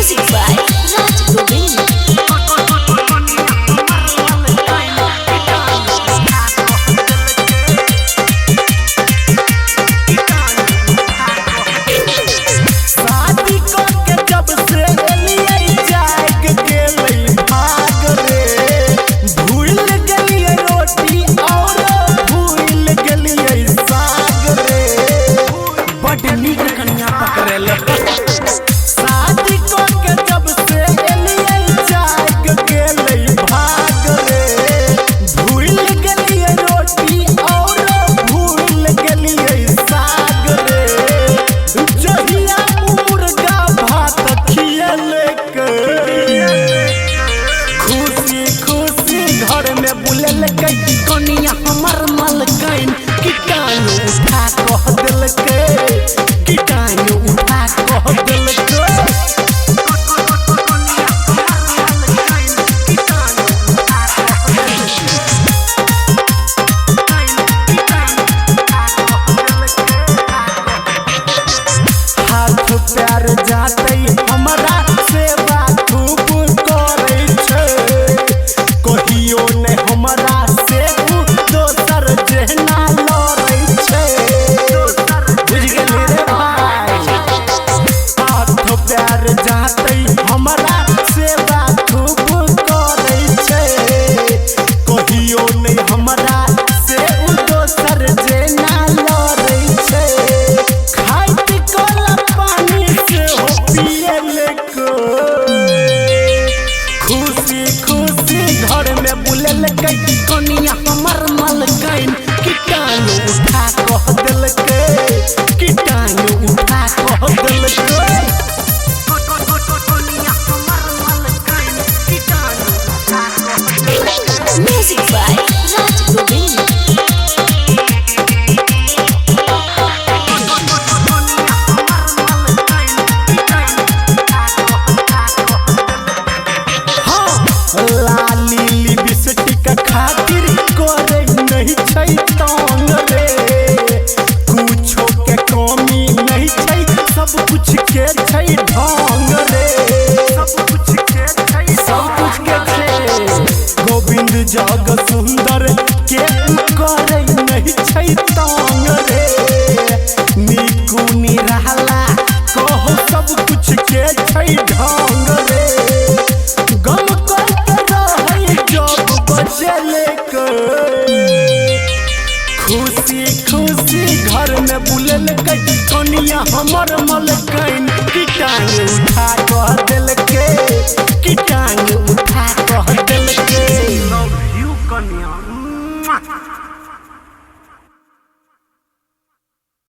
Music by Raj Govind. कनिया हमर मलकैन कीटाणु उठा कह देलकै कीटाणु उठा कह देलकै हाथ पैर जाते हमरा सेवा खूब करै छै कहियो ने हमरा हमरा सेवा खूब करै छै कहियो नहीं हमरा से दोसर जेना लड़ै छै खाइत कला पानी से हो पिए लेको खुशी खुशी घर में बुललकै कनिया हमर मलकैन कीटाणु उठा कह देलकै कीटाणु उठा कह देलकै Music by Raj Govind. लाली लिपस्टिक खातिर करे नहीं छै तंग रे कुछो के कमी नहीं छै सब कुछ के छै ढंग रे सब कुछ के छै गोविंद जग सुंदर के करे नहीं छै तंग रे नीकू निराला कहो सब कुछ के छै ढंग रे गम खुशी खुशी घर में बुललकै कनिया हमर मलकैन कीटाणु उठा कह देलकै कीटाणु उठा कह देलकै लव यू कनिया।